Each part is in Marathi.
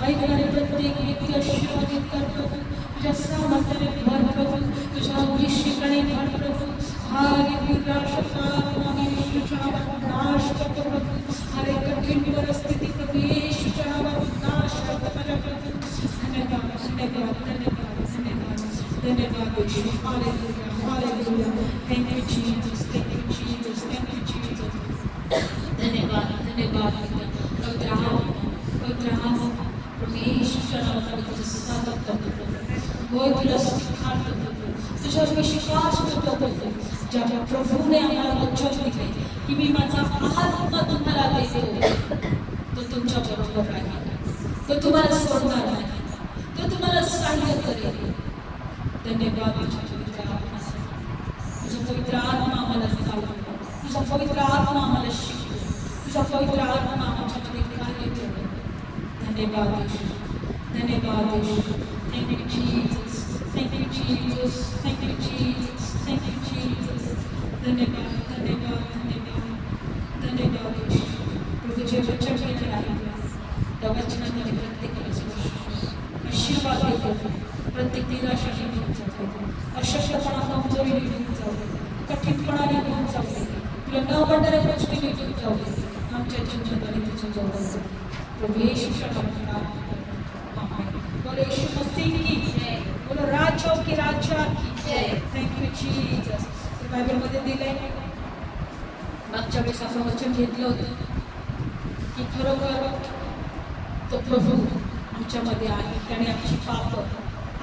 ऐकणारे प्रत्येक व्यक्ती आशीर्वादित कर प्रभू. तुझ्या सामर्थ्याने भर प्रभू. तुझ्या अभिषेकाने भर प्रभू. हालेलुया. शतात्मा येशूच्या नावात नाश करतो प्रभू. हरे कठीण परिस्थिती प्रभू येशूच्या नावात नाश करतो माझ्या प्रभू. धन्यवाद धन्यवाद धन्यवाद धन्यवाद धन्यवाद येशू. हालेलुया हालेलुया. Thank you Jesus thank you Jesus thank you Jesus. धन्यवाद धन्यवाद. पवित्र आत्मा प्रभू येशूच्या नावात मी तुझं स्वागत करतो प्रभू. होय तुला स्वीकारतो प्रभू. तुझ्यावर विश्वास करतो प्रभू. ज्या प्रभूने आम्हाला वचन दिले की मी माझा आत्मा तुम्हाला देतो, तो तुमच्या बरोबर राहील, तो तुम्हाला सोडणार नाही, तो तुम्हाला सहाय्य करेल. धन्यवाद तुझ्या पवित्र आत्म्यासाठी. तुझा पवित्र आत्मा आम्हाला चालवतो, तुझा पवित्र आत्मा आम्हाला शिकतो, तुझा पवित्र आत्मा आमच्यामध्ये कार्य करतो. धन्यवाद येशू. धन्यवाद येशू. Thank you Jesus. Thank you Jesus. Thank you Jesus. Thank you Jesus. धन्यवाद धन्यवाद धन्यवाद धन्यवाद येशू. प्रभू जे वचन केले आहे त्या वचनामध्ये प्रत्येकाला स्पर्श आशीर्वाद देतो. प्रत्येक निराशा निघून जातो, अशक्तपणा कमजोरी निघून जातो, कठीणपणा निघून जातो, तुला न आवडणाऱ्या गोष्टी निघून जातो. आमच्या जीवनात तुझं जवळ प्रभू येशूच्या नावात. बोलो यीशु मसीह की जय. बोलो राजों की राजा की जय. Thank you Jesus. बायबलमध्ये दिलंय, मागच्या वेळेस आपण वचन घेतलं होतं की खरोखर तो प्रभू आमच्यामध्ये आहे. त्याने आमची पाप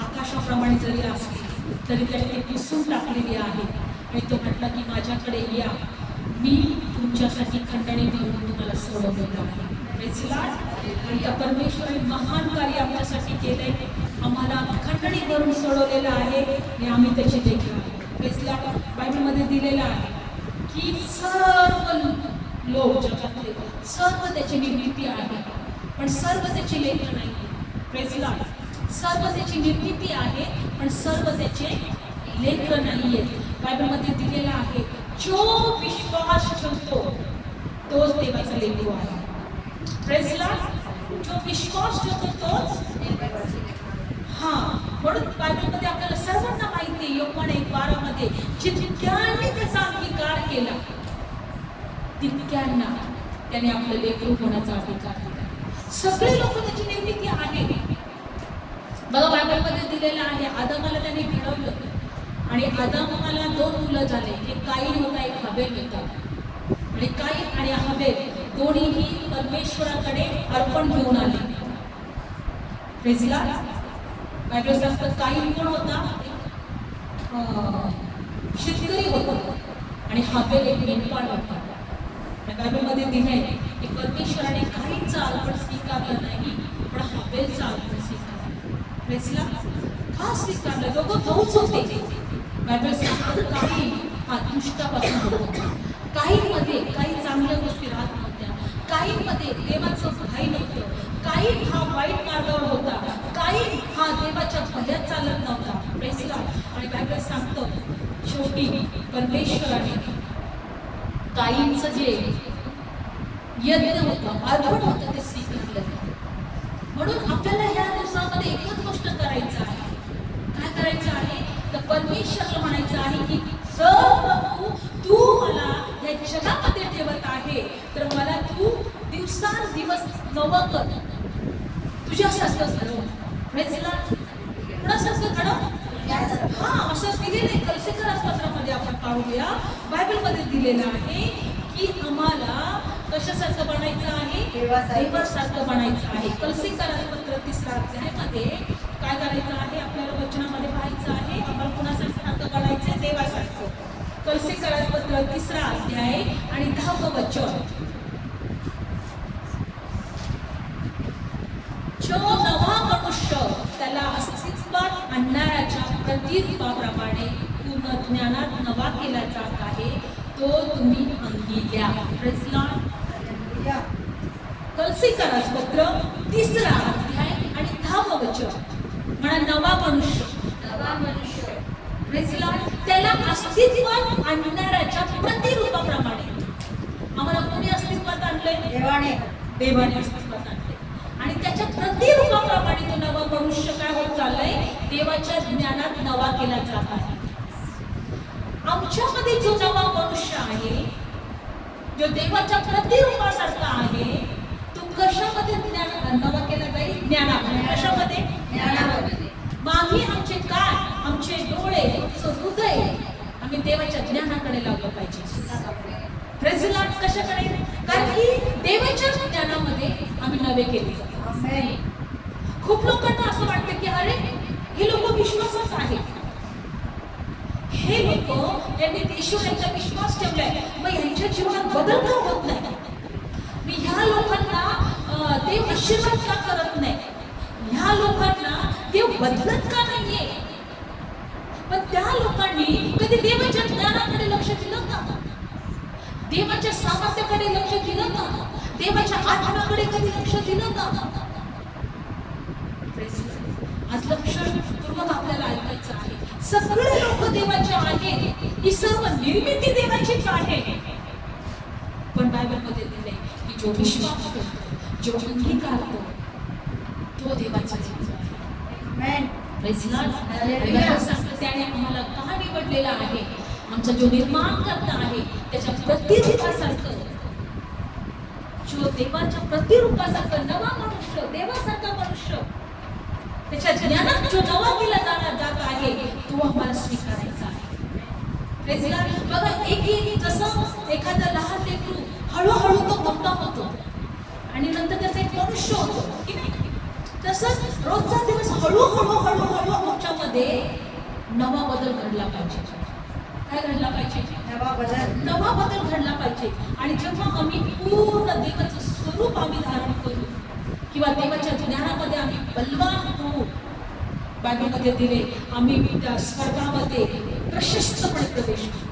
आकाशाप्रमाणे जरी असली तरी त्याने ती पुसून टाकलेली आहे. आणि तो म्हटला की माझ्याकडे या, मी तुमच्यासाठी खंडणी देऊन तुम्हाला सोडवलेलं आहे. आणि त्या परमेश्वराने महान कार्य आमच्यासाठी केलंय. आम्हाला खंडणी भरून सोडवलेलं आहे आणि आम्ही त्याची देखील बायबलमध्ये दिलेलं आहे की सर्व लोक जगातले सर्व त्याची निर्मिती आहे, पण सर्व त्याची लेख नाही. Praise Lord. सर्व त्याची निर्मिती आहे पण सर्व त्याचे लेख नाहीये. बायबलमध्ये दिलेलं आहे जो विश्वास ठेवतो तोच देवाचा लेखू आहे. Praise Lord. जो विश्वास ठेवतो तोच. हा, म्हणून बायबलमध्ये आपल्याला सर्वांना माहिती आहे योहान 1:12 मध्ये जितक्यांनी त्याचा अंगीकार केला तितक्यांना त्याने आपलं लेकरू होण्याचा अधिकार दिला. सगळे लोक त्याची निर्मिती आहे. बघा बायबलमध्ये दिलेलं आहे आदमाला त्याने घडवलं आणि आदमाला 2 मुलं झाले. एक काईन होता, एक हबेल होता. आणि काईन आणि हबेल दोन्हीही परमेश्वराकडे अर्पण घेऊन आले. Praise Lord. बायबल सांगतं काईन कोण होता? शेतकरी होता आणि हबेल एक मेंढपाळ होता. बायबलमध्ये दिलंय की परमेश्वराने काहींचा अर्पण स्वीकारलं नाही पण हबेलचा अर्पण स्वीकारलं. Praise Lord. का स्वीकारलं? दोघं भाऊच होते. बायबल सांगतं काईन हा दुष्टापासून होता. काहींमध्ये काही चांगल्या गोष्टी राहत नव्हत्या. काहींमध्ये देवाचं भय नव्हतं. काहीन हा वाईट मार्गावर होता. काहीन हा देवाच्या भयात चालत नव्हता. Praise Lord. आणि बायबल सांगतं शेवटी परमेश्वराने काहींचं जे यज्ञ होतं, अर्पण होतं ते स्वीकारलं. म्हणून आपल्याला ह्या दिवसामध्ये एकच गोष्ट करायचं आहे. काय करायचं आहे? तर परमेश्वराला म्हणायचं आहे की प्रभू तू मला या जगामध्ये ठेवत आहे तर मला तू दिवसांदिवस नवं कर, तुझ्यासारखं घडव. Praise Lord. कुणासारखं घडव? हा, असं दिलेलं कलसीकर पत्रामध्ये आपण पाहूया. बायबलमध्ये दिलेलं आहे की आम्हाला कशासारखं बनायचं आहे? देवासारखं बनायचं आहे. कलसीकर पत्र 3 अध्यायामध्ये काय करायचं आहे? आपल्याला वचनामध्ये पाहायचं आहे आम्हाला कुणासारखं बनायचं? देवासारखं. कलसीकर पत्र 3 अध्याय आणि 10वं वचन. जो नवा मनुष्य त्याला अस्तित्वात आणणाऱ्याच्या प्रतिरूपाप्रमाणे पूर्ण ज्ञानात नवा केला जात आहे तो तुम्ही अंगी घ्या. Praise Lord. कलसीकर पत्र 3 अध्याय आणि 10वं वचन. म्हणा नवा मनुष्य. नवा मनुष्य. Praise Lord. त्याला अस्तित्वात आणणाऱ्याच्या प्रतिरूपाप्रमाणे. आम्हाला कोणी अस्तित्वात आणलंय? देवाने. देवाने अस्तित्वात आणले आणि त्याच्या प्रतिरूपाप्रमाणे चाललंय, देवाच्या ज्ञानात नवा केला जात आहे. आमच्यामध्ये जो नवा मनुष्य आहे, जो देवाच्या प्रतिरूपासारखा आहे, तो कशामध्ये नवा केला जाईल? ज्ञानामध्ये. कशामध्ये? ज्ञानामध्ये. मागे आमचे कान, आमचे डोळे, आमचं हृदय आम्ही देवाच्या ज्ञानाकडे लावलं पाहिजे. Praise the Lord. कशाकडे? कारण की देवाच्या ज्ञानामध्ये आम्ही नवे केले जातो. खूप लोकांना असं वाटतं की अरे हे लोक विश्वासात आहेत, हे लोक यांनी ईश्वराचा विश्वास ठेवलाय, मग यांच्या जीवनात बदल का होत नाही? मी ह्या लोकांना देव आशीर्वाद का करत नाही? ह्या लोकांना देव बदलत का नाहीये? पण त्या लोकांनी कधी देवाच्या ज्ञानाकडे लक्ष दिलं का? देवाच्या सामर्थ्याकडे लक्ष दिलं का? देवाच्या आत्म्याकडे कधी लक्ष दिलं का? आज लक्षपूर्वक आपल्याला ऐकायचं आहे. सगळे लोक देवाचे आहेत, ही सर्व निर्मिती देवाचीच आहे. पण बायबलमध्ये दिले की जो विश्वास करतो, जो अंगीकारतो, तो देवाचा जीव आहे. Praise the Lord. त्याने आम्हाला का निवडलेला आहे? आमचा जो निर्माण करता आहे त्याच्या प्रतिरूपासारखं, जो देवाच्या प्रतिरूपासारखं नवा मनुष्य, देवासारखा मनुष्य, त्याच्या ज्ञानात जो नवा केला जात आहे, तो आम्हाला स्वीकारायचा आहे. Praise the Lord. बघा, एक जसं एखादा लहान लेकरू हळूहळू तो मोठा होतो आणि नंतर त्याचा एक मनुष्य होतो की नाही, तसंच रोजचा दिवस हळूहळू आमच्यामध्ये नवा बदल घडला पाहिजे. काय घडला पाहिजे? नवा बदल घडला पाहिजे. आणि जेव्हा आम्ही पूर्ण देवाचं स्वरूप आम्ही धारण करू किंवा देवाच्या ज्ञानामध्ये आम्ही बलवान होऊ, बायबलमध्ये दिले आम्ही त्या स्वर्गामध्ये प्रशस्तपणे प्रवेश करू.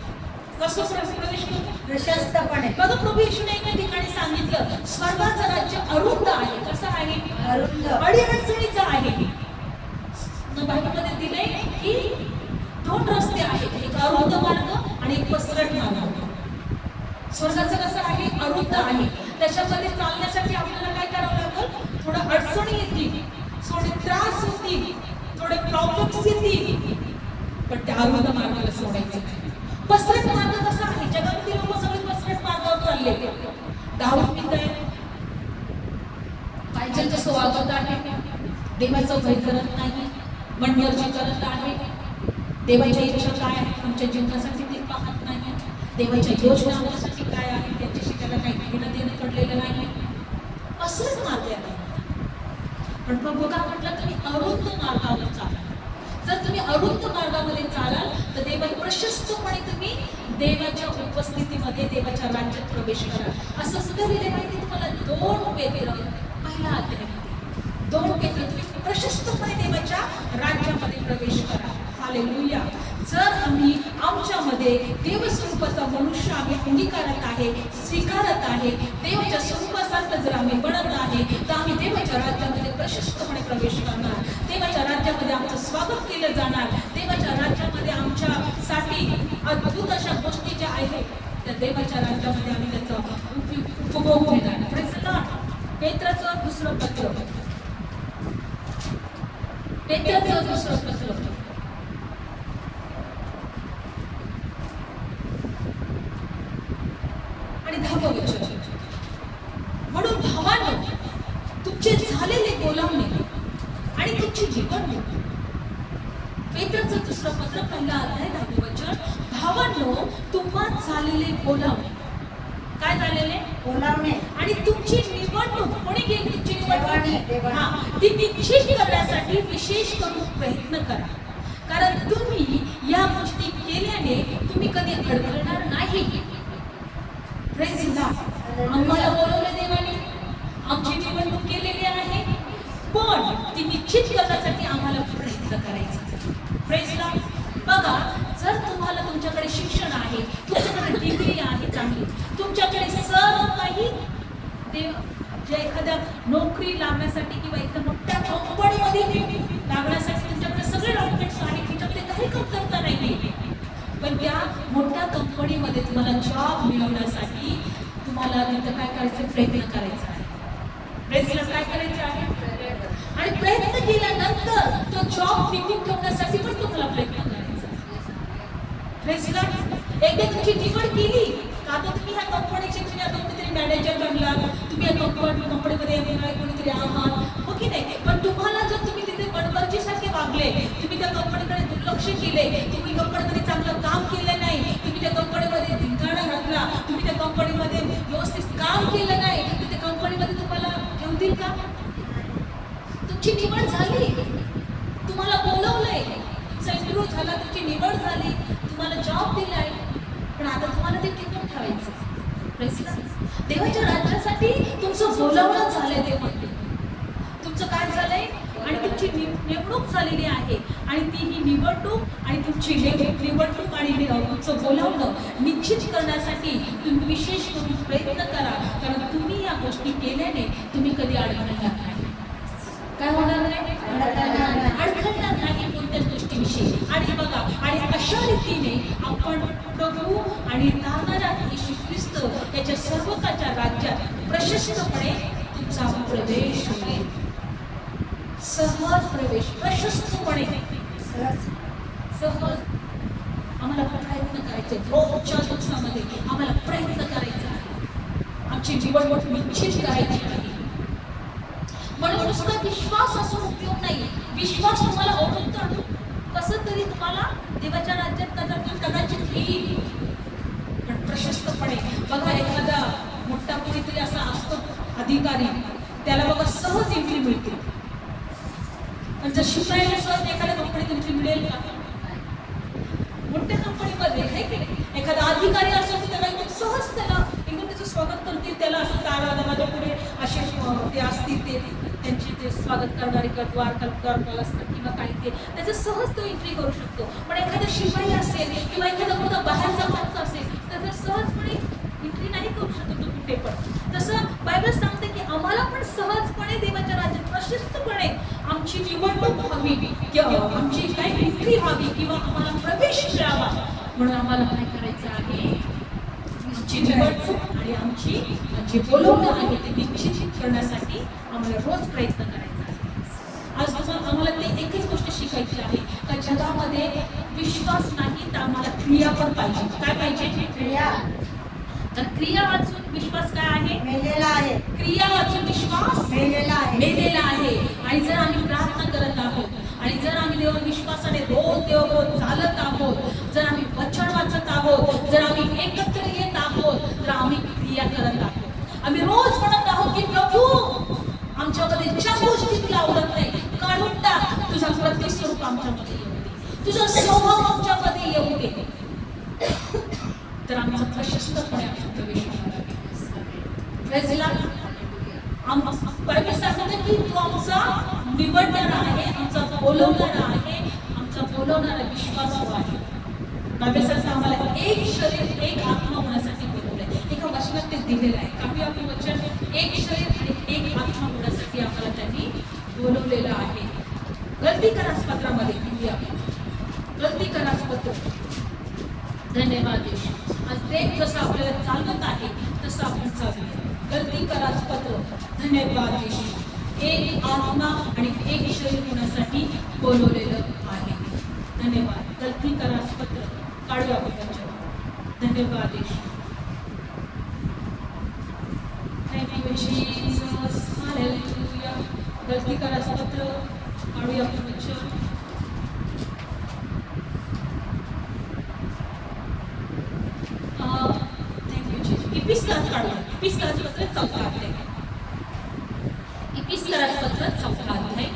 कसं प्रवेश करू? प्रशस्तपणे. बघा, प्रभू येशूने एका ठिकाणी सांगितलं, स्वर्गाचं राज्य अरुंद आहे. कसं आहे? अरुंद, अडीअडचणीचं आहे. बायबलमध्ये दिले की दोन रस्ते आहेत, एक अरुंद मार्ग आणि एक पसरट मार्ग. स्वर्गाचं कसं आहे? अरुंद आहे. त्याच्यामध्ये चालण्यासाठी आपल्याला काय करावं लागेल? थोडं अडचणी येतील, थोडे त्रास होतील, थोडे प्रॉब्लेम्स येतील, पण त्या अरुंद मार्गाला सोडायचं. पसरट मार्ग कसा आहे? जगातील लोक सगळे पसरट मार्गावर चालले. दारू पित आहे, पाहिजे तसं वागत आहे, देवाचं भय करत नाही, मनमर्जी करत आहे, देवाच्या इच्छा काय आहे आमच्या जीवनासाठी ते पाहत नाही, देवाच्या योजना आमच्यासाठी काय आहे त्याच्याशी त्याला काही घेणं देणं पडलेलं नाही. पसरट मार्ग आहे. पण प्रभू काय म्हटलं? तुम्ही अरुंद मार्गावर चाला. जर तुम्ही अरुंद मार्गामध्ये चालाल तर देवा प्रशस्तपणे तुम्ही देवाच्या उपस्थितीमध्ये, देवाच्या राज्यात प्रवेश करा. असं सुद्धा लिहिले माहिती तुम्हाला 2 पेत्र पहिला अध्यायामध्ये. 2 पेत्र तुम्ही प्रशस्तपणे देवाच्या राज्यामध्ये प्रवेश करा. हालेलुया. जर आम्ही आमच्यामध्ये देवस्वरूपाचा मनुष्य आम्ही अंगीकारत आहे, स्वीकारत आहे, देवाच्या स्वरूपासारखं जर आम्ही बनत आहे, तर आम्ही देवाच्या राज्यामध्ये प्रशस्तपणे प्रवेश करणार. देवाच्या राज्यामध्ये आमचं स्वागत केलं जाणार. देवाच्या राज्यामध्ये आमच्यासाठी अद्भुत अशा गोष्टी ज्या आहेत त्या देवाच्या राज्यामध्ये आम्ही त्याचा उपभोग घेणार. Praise the Lord. पेत्राचं दुसरं पत्र, पेत्राचं दुसरं पत्र आणि 10वं वचन. म्हणून भावांनो, तुमचे झालेले बोलावणे आणि तुमची जीवनमूल्य. पेत्राचं दुसरं पत्र पहिला अध्याय 10वं वचन. भावांनो, तुम्हाला झालेले बोलावणे. काय झालेले? बोलावणे. आणि तुमची निवडणूक. कोणी केली तुमची निवडणूक? ती निश्चित करण्यासाठी विशेष करून प्रयत्न करा, कारण तुम्ही या गोष्टी केल्याने तुम्ही कधी अडखळणार नाही. Praise the Lord. आम्हाला बोलवलं देवाने, आमची निवडणूक केलेली आहे, पण ती निश्चित करण्यासाठी आम्हाला प्रयत्न करायचा. Praise the Lord. बघा, जर तुम्हाला तुमच्याकडे शिक्षण आहे, तुमच्याकडे डिग्री आहे चांगली, तुमच्याकडे सर्व काही देव जे एखाद्या नोकरी लागण्यासाठी किंवा एखाद्या मोठ्या कंपनीमध्ये लागण्यासाठी तुमच्याकडे सगळे डॉक्युमेंट्स आहेत, तुमच्याकडे काही कमतरता नाही, पण त्या मोठ्या कंपनीमध्ये तुम्हाला जॉब मिळवण्यासाठी तुम्हाला तिथं काय करायचं? प्रयत्न करायचा आहे. Praise the Lord. काय करायचं आहे? आणि प्रयत्न केल्यानंतर तो जॉब टिकून ठेवण्यासाठी पण तुम्हाला प्रयत्न करायचा. Praise Lord. एकदा तुमची निवड केली का आता तुम्ही ह्या कंपनीचे तुम्ही आता कोणीतरी मॅनेजर बनला, तुम्ही या कंपनीमध्ये कोणीतरी आहात, हो की नाही. पण तुम्हाला जर तुम्ही तिथे बडबर्जीसारखे वागले, तुम्ही त्या कंपनीकडे दुर्लक्ष केले, तुम्ही कंपनीमध्ये चांगलं काम केलं नाही, तुम्ही त्या कंपनीमध्ये धिंगाणा घातला, तुम्ही त्या कंपनीमध्ये व्यवस्थित काम केलं नाही, तर त्या कंपनीमध्ये तुम्हाला ठेवतील का? तुमची निवड झाली, तुम्हाला बोलवलंय, तुमचा इंटरव्ह्यू झाला, तुमची निवड झाली, तुम्हाला जॉब दिलाय, पण आता तुम्हाला ते टिकून ठेवायचं. देवाच्या राज्यासाठी तुमचं बोलावणं झालंय, ते म्हणते तुमचं काय झालंय आणि तुमची नेमणूक झालेली आहे. आणि ती ही निवडणूक आणि तुमची निवडणूक आणि तुमचं बोलावणं निश्चित करण्यासाठी तुम्ही विशेष करून प्रयत्न करा. कारण तुम्ही या गोष्टी केल्याने तुम्ही कधी अडखळणार नाही. काय होणार नाही? अडखळणार नाही कोणत्याच गोष्टीविषयी. आणि बघा, आणि अशा रीतीने आपण प्रभू आणि राहणारा येशू ख्रिस्त याच्या सर्वकाच्या राज्यात प्रशस्तपणे तुमचा प्रवेश होईल. सहज प्रवेश, प्रशस्तपणे, सहज. आम्हाला प्रयत्न करायचे, रोजच्या दिवसामध्ये आम्हाला प्रयत्न करायचा आहे, आमची निवडणूक निश्चित करायची आहे. म्हणून नुसता विश्वास असून उपयोग नाही. विश्वास तुम्हाला ओळखतो कसं तरी तुम्हाला देवाच्या राज्यात कदाचित येईल, पण प्रशस्तपणे. बघा, एखादा मोठा कोणीतरी असा असतो अधिकारी, त्याला बघा सहज एंट्री मिळते. पण जर शिकायला सहज एखाद्या कंपनीत एंट्री मिळेल का? मोठ्या कंपनीमध्ये आहे की नाही, एखादा अधिकारी असेल तर त्याला एकदम सहज त्याला एकदम त्याचं स्वागत करतील, त्याला असं माझ्या पुढे असे ते असतील, ते त्यांची ते स्वागत करणारे द्वारपाल असतात किंवा काही, ते त्याचं सहज तो एंट्री करू शकतो. पण एखादा शिपाई असेल किंवा एखादा कोणता बाहेरचा माणूस असेल तर ते सहजपणे एंट्री नाही करू शकतो तो कुठे पण. तसं बायबल सांगते की आम्हाला पण सहजपणे देवाच्या राज्यात प्रशस्तपणे आमची निवडणूक व्हावी किंवा आमची काही एंट्री व्हावी किंवा आम्हाला प्रवेश मिळावा. म्हणून आम्हाला काय करायचं आहे? आमची निवडणूक आणि आमची जे बोलवणं आहे ते निश्चित करण्यासाठी आम्हाला रोज प्रयत्न करायचा आहे. आज आम्हाला ते एकच गोष्ट शिकायची आहे का जगामध्ये विश्वास नाही तर आम्हाला क्रिया पण पाहिजे. काय पाहिजे? क्रिया. तर क्रिया वाचून विश्वास काय आहे? मेलेला आहे. क्रिया वाचून विश्वास मेलेला आहे. आणि जर आम्ही प्रार्थना करत आहोत आणि जर आम्ही देवा विश्वासाने रोज देवाबरोबर चालत आहोत, जर आम्ही वचन वाचत आहोत, जर आम्ही एकत्र येत आहोत, तर आम्ही क्रिया करत आहोत. आम्ही रोज म्हणत आहोत की प्रभू आमच्यामध्ये ज्या गोष्टी तुला आवडत नाही काढून टाक, तुझा प्रतिस्वरूप आमच्यामध्ये येऊ दे, तुझा स्वभाव आमच्यामध्ये येऊ दे, तर आमचा प्रशस्तपणे आमचा प्रवेश होणार आहे. बायबल सांगते की तू आमचा निवडणारा आहे, आमचा बोलवणारा आहे, आमचा बोलवणारा विश्वासू आहे. बायबल सांगते आम्हाला एक शरीर एक आत्मा होण्यासाठी बोलवलंय. एका वचनात ते दिलेलं आहे. काही आपलं वचन एक शरीर आणि एक आत्मा होण्यासाठी आम्हाला त्यांनी बोलवलेलं आहे. गलतीकरास पत्रामध्ये दिली आपण गलतीकरास पत्र. धन्यवाद येशू. आज देव जसं आपल्याला चालवत आहे तसं आपण चालूया. गलतीकरास पत्र. धन्यवाद येशू. एक आत्मा आणि एक शरीर होण्यासाठी बोलवलेलं आहे. धन्यवाद. गलतीकरास पत्र काढूया आपण. धन्यवाद येशू. Thank you Jesus. हालेलुया. गलतीकरास पत्र काढूया आपण. इपिस्तलास काढूया. इपिस्तलास पत्र 4 अध्याय. इपिस्तलास पत्र 4 अध्याय.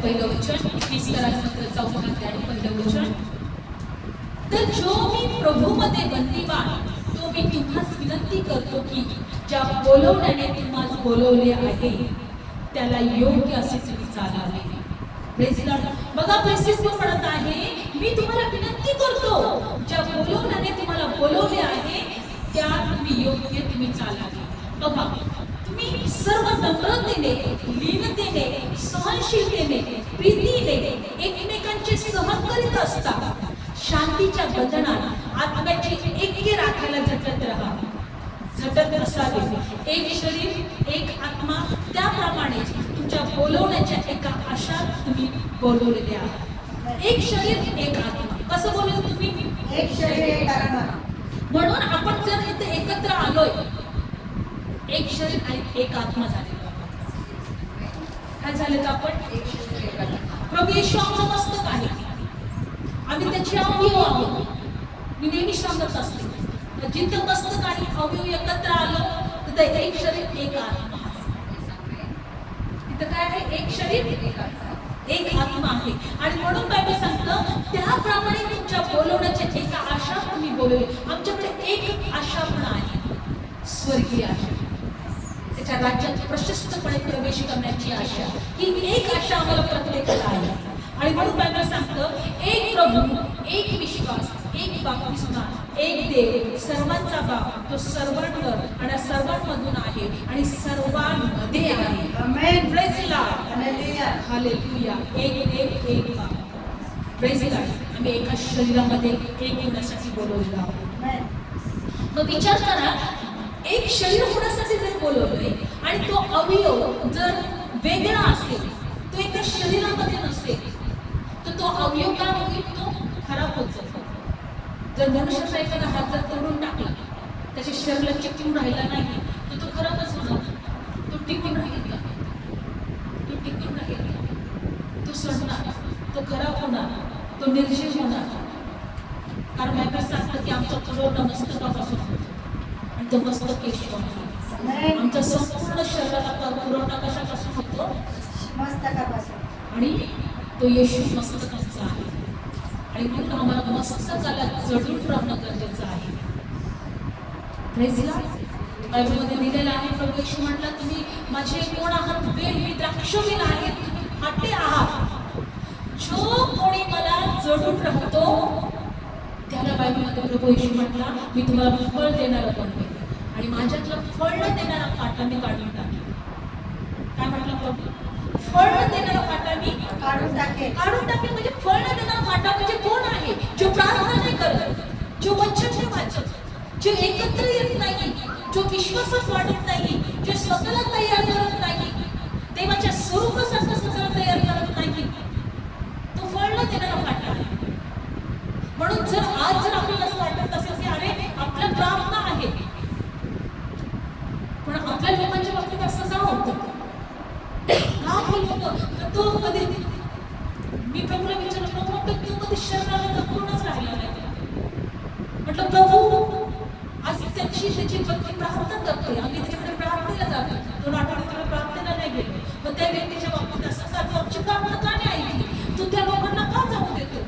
पहिलं वचन. इपिस्तलास पत्र 4 अध्याय आणि पहिलं वचन. तर जो मी प्रभूमध्ये बंदीवान तो मी तुम्हास विनंती करतो की ज्या बोलवण्याने तुम्हास बोलवले आहे त्याला योग्य असे तुम्ही चालावे. बघा, प्रेसिद्ध म्हणत आहे मी तुम्हाला विनंती करतो ज्या बोलवण्याने तुम्हाला बोलवले आहे त्या तुम्ही योग्य तुम्ही चालावे. बघा, तुम्ही सर्व नम्रतेने, लीनतेने, सहनशीलतेने, प्रीतीने एकमेकांचे सहन करीत असता शांतीच्या बंधनात आत्म्याचे ऐक्य राखायला झटत राहा. झटत असावे. एक शरीर एक आत्मा, त्याप्रमाणे तुमच्या बोलवण्याच्या एका आशात तुम्ही बोलवलेले आहात. एक शरीर एक आत्मा. कसं बोलवलं तुम्ही? एक शरीर एक आत्मा. म्हणून आपण जर इथे एकत्र आलोय, एक शरीर आणि एक आत्मा झालेलो. काय झालं का आपण? एक शरीर एक आत्मा. प्रभू येशू आमचं मस्तक आहे, आम्ही त्याचे अवयव आहोत. मी नेहमी सांगत असते, जिथं मस्तक आणि अवयव एकत्र आलो तिथं एक शरीर एक आत्मा. तिथं काय आहे? एक शरीर एक आत्मा. एक आत्मा आहे. आणि म्हणून बायबल सांगतं, त्याप्रमाणे तुमच्या बोलवण्याच्या एका आशा तुम्ही बोलवली. आमच्याकडे एक आशा पण आहे, स्वर्गीय आशा, त्याच्या राज्यात प्रशस्तपणे प्रवेश करण्याची आशा. ही एक आशा आम्हाला प्रत्येकाला आहे. आणि म्हणून बायबल सांगतं, एक प्रभू, एक विश्वास, एक बाप्तिस्मा, एक देव, सर्वांचा बाप, तो सर्वांवर आणि सर्वांमधून आहे आणि सर्वांमध्ये आहे. आमेन. Praise the Lord. हालेलुया. हालेलुया. एक देव एक बाप. Praise the Lord. आम्ही एका शरीरामध्ये एक होण्यासाठी बोलवलेलो आहोत. आमेन. मग विचार करा, एक शरीर होण्यासाठी जर बोलवलंय आणि तो अवयव जर वेगळा असेल, तो एका शरीरामध्ये नसेल, तर तो अवयव काय होईल? तो खराब होत जातो. जर मनुष्याचा एखादा हात जर तोडून टाकला, त्याच्या शरीराला चिकटून राहिला नाही, तर तो खराबच होणार. तो टिकून राहील का? तो टिकून राहील का? तो सडणार, तो खराब होणार, तो निर्जीव होणार. कारण बायबल सांगतं की आमचा पुरवठा मस्तकापासून होतो आणि तो मस्तक येशू आहे. आमचा संपूर्ण शरीराला पुरवठा कशापासून होतो? मस्तकापासून. आणि तो येशू मस्तकाचा आहे. आणि म्हणून आम्हाला मस्तकाला जडून राहणं गरजेचं आहे. Praise the Lord. बायबलमध्ये दिलेलं आहे, प्रभू येशू म्हटलं, तुम्ही माझे कोण आहात? वेल, मी द्राक्षवीण आहे, तुम्ही फाटे आहात. जो कोणी मला जडून राहतो त्याला बायबलमध्ये प्रभू येशू म्हटला, मी तुम्हाला फळ देणारं बनवेन आणि माझ्यातलं फळ न देणारा फाटा मी काढून टाकेन. काय म्हटलं प्रभू? फळ न देणारा फाटा मी काढून टाकेन. काढून टाकेन. म्हणजे फळ न देणारा फाटा म्हणजे कोण आहे? जो प्रार्थना नाही करत, जो वचन नाही वाचत, जो एकत्र येत नाही, जो विश्वासात वाढत नाही, जो स्वतःला तयार करत नाही, देवाच्या स्वरूपासारखं स्वतःला तयार करत नाही, तो फळ न देणारा फाटा आहे. म्हणून जर आज जर आपल्याला असं वाटत असेल की अरे आपल्या प्रार्थना आहे, पण आपल्या लोकांच्या बाबतीत असं का होतं? का होतं? तर तो कधी, मी प्रभूला विचारलं, प्रभू म्हटलं तू कधी शरीराला जपूनच राहिला नाही. म्हटलं प्रभू, आज त्याची भक्ती प्रार्थना करते, आम्ही त्याच्याकडे प्रार्थनेला जातो, 2 आठवड्यात प्रार्थनेला नाही गेलो, मग त्या व्यक्तीच्या बाबतीत असं का? तू आमची प्रार्थना का नाही ऐकली? तू त्या लोकांना का जाऊ देतो?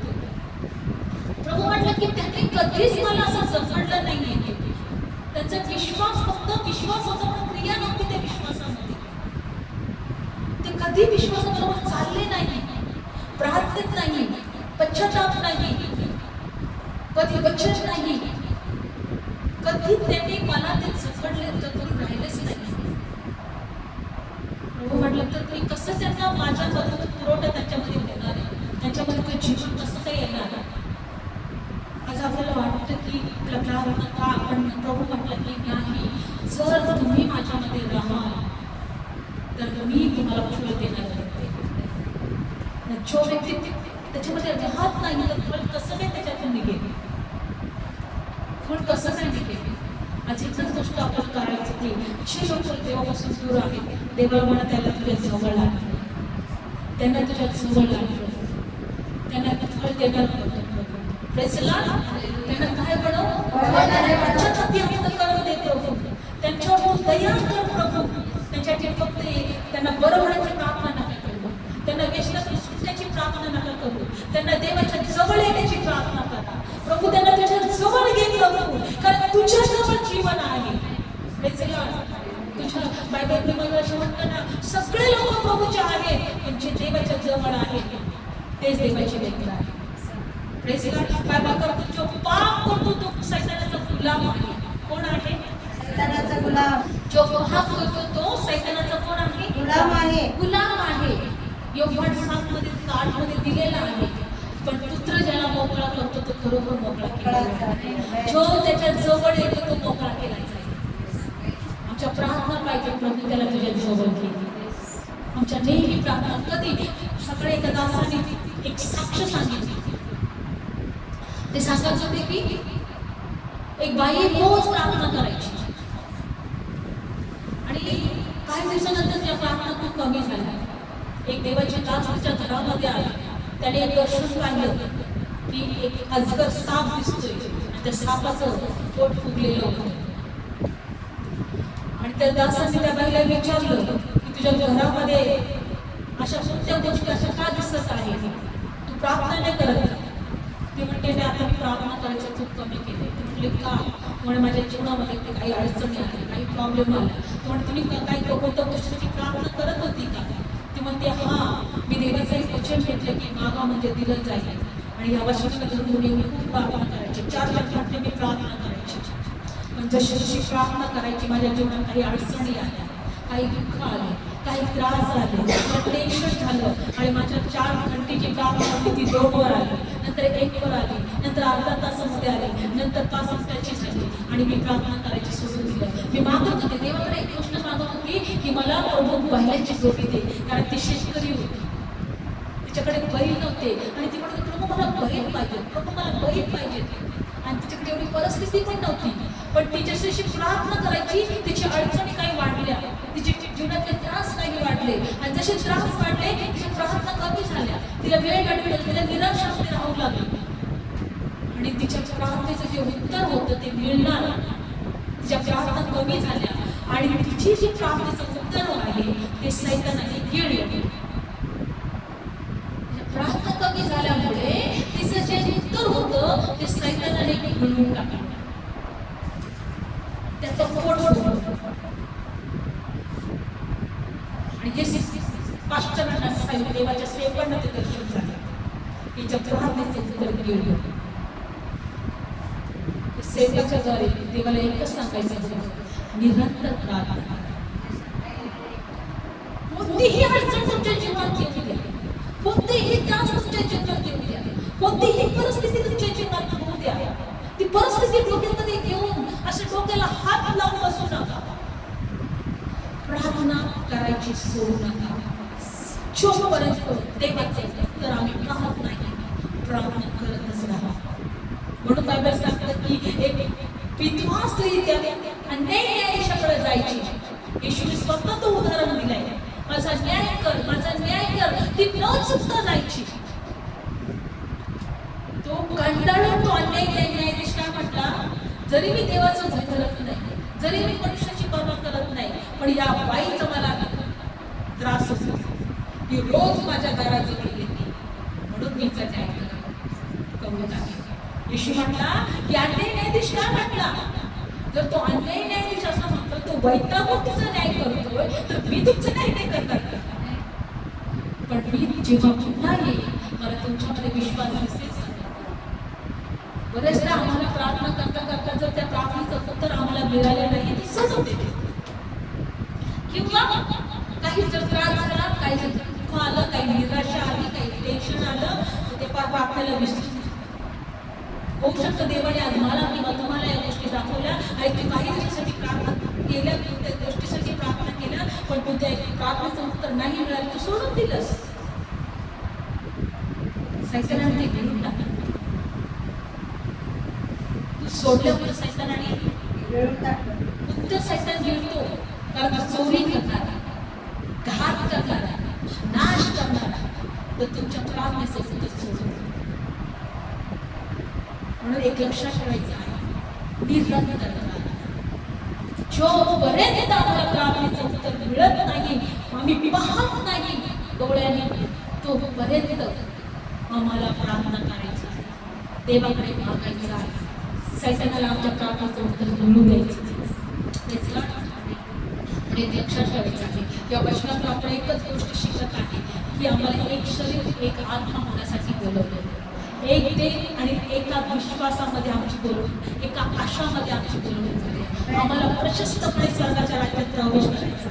प्रभू म्हटलं की त्यांनी कधीच मला असं जपडलं नाहीये. त्यांचा विश्वास फक्त विश्वास होता, पण क्रिया नव्हती त्या विश्वासामध्ये. ते कधी विश्वासाबरोबर चालले नाही, प्रार्थनेत नाही, पश्चाताप नाही, कधी वचन नाही, कधी त्यांनी मला ते जपडून राहिलेच नाही. प्रभू म्हटलं तर तुम्ही कसं त्यांना माझ्यामधून पुरवठा त्यांच्यामध्ये देणार आहे? त्यांच्यामध्ये काही जीवन कसं काही येणार आहे? आज आपल्याला वाटतं की प्रार्थना का आपण, प्रभू म्हटलं की नाही, जर तुम्ही माझ्यामध्ये राहाल तर मी तुम्हाला फळ देणार आहे. जो व्यक्ती त्याच्यामध्ये राहत नाही तर फळ कसं काय त्याच्यातून निघेल? फळ कसं काय निघेल? आज एकच गोष्ट आपण करायचं की जे लोक देवापासून दूर आहेत, देवाला म्हणा त्याला तुझ्या जवळ आणलं, त्यांना तुझ्या जवळ आणलं, त्यांना फळ देणार होतं. Praise the Lord. त्यांना काय बनव? पश्चाताप करून दे प्रभू, त्यांच्यावर दया कर प्रभू. त्यांच्यासाठी फक्त त्यांना बरं होण्याची प्रार्थना नका करू, त्यांना व्यसनातून सुटण्याची प्रार्थना नका करू, त्यांना देवाच्या जवळ येण्याची प्रार्थना करा. प्रभू त्यांना तुझ्या जवळ घे प्रभू, कारण तुझ्या जवळ जीवन आहे. Praise the Lord. तुझ्या बायबलमध्ये असं म्हणतं ना, सगळे लोक प्रभूचे आहेत, पण जे देवाच्या जवळ आहेत तेच देवाचे लेकर आहेत. Praise the Lord. बायबल करतो जो पाप करतो तो सैतानाचा गुलाम आहे. कोण आहे? सैतानाचा गुलाम. जो पाप करतो तो सैतानाचा कोण आहे? गुलाम आहे. गुलाम आहे. योहान 7:8 दिलेला आहे. पण पुत्र ज्याला मोकळा करतो तो खरोखर मोकळा केला जाईल. जो त्याच्या जवळ येतो तो मोकळा केला जाईल. आमच्या प्रार्थना पाहिजे प्रभू त्याला तुझ्या जवळ घे. आमच्या नेहमी प्रार्थना कधी सकाळी एका दासाने एक साक्ष सांगितली. ते सांगत होते की एक बाई रोज प्रार्थना करायची आणि काही दिवसानंतर त्या प्रार्थना खूप कमी झाल्या. एक देवाचे दास तिच्या घरामध्ये आले. त्याने एक दर्शन पाहिलं की एक अजगर साप दिसतोय आणि त्या सापाचं पोट फुगलेलं होतं. आणि त्या दासाने त्या बाईला विचारलं की तुझ्या घरामध्ये अशा कोणत्या गोष्टी अशा का दिसत आहे, तू प्रार्थना नाही करत? ती म्हणते मी आता प्रार्थना करायचं खूप कमी केले. ती म्हटली का? म्हणे माझ्या जीवनामध्ये काही अडचणी आल्या, काही प्रॉब्लेम आला. ती म्हणते तुम्ही काही कोणत्या गोष्टीची प्रार्थना करत होती का? ती म्हणते हा, मी देवाचं एक वचन घेतलं की मागा म्हणजे दिलं जाईल आणि या वचनाला धरून मी खूप प्रार्थना करायची. 4 घंटे मी प्रार्थना करायची. पण जशी जशी प्रार्थना करायची माझ्या जीवनात काही अडचणी आल्या, काही दुःख आले, काही त्रास झाले, मला टेन्शन झालं आणि माझ्या 4 घंटेची प्रार्थना होती ती 2 वर आली, नंतर 1 वर आली, नंतर अर्धा तासामध्ये आली, नंतर 5 मिनिटाची झाली आणि मी प्रार्थना करायची सोडून दिलं. मी मागत होते देवाकडे एक गोष्ट मागत होती की मला प्रभू बैलाची जोडी दे, कारण ती शेतकरी होती, तिच्याकडे बैल नव्हते आणि ती म्हणत प्रभू मला बैल पाहिजे, प्रभू मला बैल पाहिजे. आणि तिच्याकडे एवढी परिस्थिती पण नव्हती, पण ती जशी प्रार्थना करायची तिची अडचणी काही वाढल्या, तिचे जीवनातले त्रास काही वाढले आणि जसे त्रास वाढले तिची प्रार्थना कमी झाल्या, तिला वेळ घडवलं, तिला निराशामध्ये राहू लागली आणि तिच्या प्रार्थनेचं जे उत्तर होतं ते मिळणार. तिच्या प्रार्थना कमी झाल्या आणि तिची जी प्रार्थनेचं उत्तर आहे ते सैतानाने गिळलं. प्रार्थना कमी झाल्यामुळे तिचं जे उत्तर होतं ते सैतानाने गिळून टाकलं, त्याचं पोट भरलं. आणि हे पाश्चरांना सांगितलं, देवाच्या सेवकांना ते दर्शन झालं की ज्या प्रार्थनेचं उत्तर गिळलं. सेवकाच्या द्वारे देवाला एकच सांगायचं होतं, निरंतर प्रार्थना. कोणतीही अडचण तुमच्या जीवनात येऊ द्या, कोणतेही त्रास तुमच्या जीवनात येऊ द्या, कोणतीही परिस्थिती तुमच्या जीवनात होऊ द्या, ती परिस्थिती डोक्यामध्ये घेऊन अशा डोक्याला हात लावून बसू नका. प्रार्थना करायची सोडू नका. जोपर्यंत देवाचे उत्तर आम्ही पाहत नाही प्रार्थना करतच राहा. म्हणून बायबल सांगतात की एक विधवा स्त्री त्या न्यायाधीशाकडे जायची. येशूने स्वतः तो उदाहरण दिलंय, माझा न्याय कर, माझा न्याय कर. ती न चुकता जायची. तो कंटाळून तो न्यायाधीश काय म्हटला, जरी मी देवाचं भय करत नाही, जरी मी मनुष्याची पर्वा करत नाही, पण या बाईचा मला त्रास होतो, ती रोज माझ्या दाराजवळ येते, म्हणून मी न्याय करू टाकेन. येशू म्हटला की अन्याय न्यायाधीश काय म्हटला, जर तो अन्याय न्यायाधीश असा म्हणतो, तो वैतागून तुझा न्याय करतोय, तर मी तुमचं न्याय नाही करणार. पण मी जेव्हा पुन्हा येईल मला तुमच्याकडे विश्वास दिसेल. बरेचदा आम्हाला प्रार्थना करता करता जर त्या प्रार्थनेचं उत्तर आम्हाला मिळालं नाही ती सोडून देते, किंवा काही जर त्रास झाला, काही जर दुःख आलं, काही निराशा आली, काही टेन्शन आलं, तर ते प्रार्थनेला विसरून होऊ शकतं देवाने आज मला किंवा तुम्हाला या गोष्टी दाखवल्या आणि तू काही दिवसासाठी प्रार्थना केल्या, त्या गोष्टीसाठी प्रार्थना केल्या, पण तू त्या प्रार्थनेचं उत्तर नाही मिळालं, तू सोडून दिलंस. सैतानाने घेऊन टाकलं. तू सोडल्यामुळे सैतानाने घेऊन टाकलं. उत्तर सैतान गिळतो, कारण चोरी करणारा, घात करणारा, नाश करणारा, तर तुमच्या प्रार्थनेचं उत्तर सोडून. म्हणून एक लक्षात ठेवायचं आहे, निरंतर जोपर्यंत आम्हाला प्रार्थनेचं उत्तर मिळत नाही, आम्ही पाहत नाही डोळ्याने, तोपर्यंत आम्हाला प्रार्थना करायची आहे, देवाकडे मागायचं आहे. सैतानाला आमच्या प्रार्थनेचं उत्तर मिळू द्यायचं. आणि एक लक्षात ठेवायचं आहे, या वचनातून आपण एकच गोष्ट शिकत आहे की आम्हाला एक शरीर एक आत्मा होण्यासाठी बोलवलं, एक देव आणि एका विश्वासामध्ये आमची बोलवून, एका आशामध्ये आमची बोलवून झाली. आम्हाला प्रशस्तपणे स्वर्गाच्या राज्यात प्रवेश करायचा.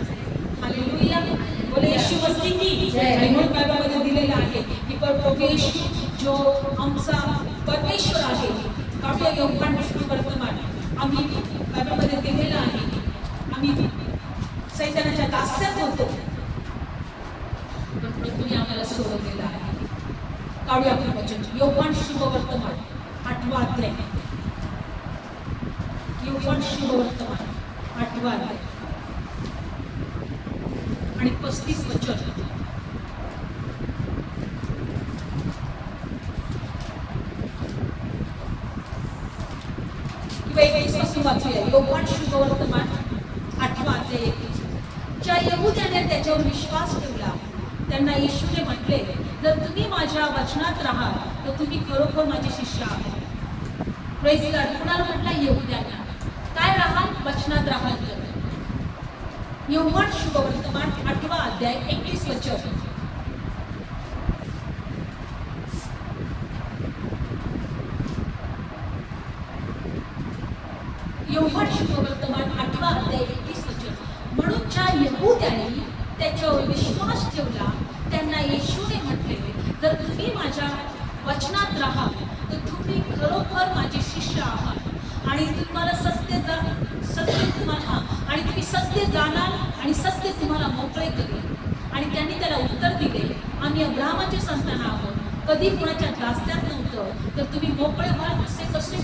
हालेलुया, बोले येशू मसीह की जय. म्हणून बायबलमध्ये दिलेलं आहे की प्रभू येशू जो आमचा परमेश्वर आहे, काव्य योगान वर्तमान आम्ही बायबलमध्ये दिलेलं आहे, आम्ही काढूया आपण वचन. योहान शुभवर्तमान 8वा अध्याय. योहान शुभवर्तमान 8वा अध्याय आणि 35 वचन. किंवा 21 पासून वाचूया. योहान शुभवर्तमान 8वा अध्याय 21. ज्या यहुद्याने त्याच्यावर विश्वास ठेवला त्यांना येशूने म्हटले, जर तुम्ही माझ्या वचनात राहाल तर तुम्ही खरोखर माझे शिष्य आहात. Praise God. कुणाला म्हटलं? यहुद्यांना. काय राहाल? वचनात राहाल तर. योहान शुभवर्तमान 8वा अध्याय 21 वचन. योहान शुभवर्तमान 8वा अध्याय 21 वचन. म्हणून ज्या यहुद्यांनी त्याच्यावर विश्वास ठेवला त्यांना येशूने म्हटले, जर तुम्ही माझ्या वचनात राहाल तर तुम्ही खरोखर माझे शिष्य आहात आणि तुम्हाला सत्य तुम्हाला आणि तुम्ही सत्य जाणाल आणि सत्य तुम्हाला मोकळे करेल. आणि त्यांनी त्याला उत्तर दिले, आम्ही अब्राहमाचे संतान आहोत, कधी कोणाच्या दास्यात नव्हतं, तर तुम्ही मोकळे व्हाल असे कसे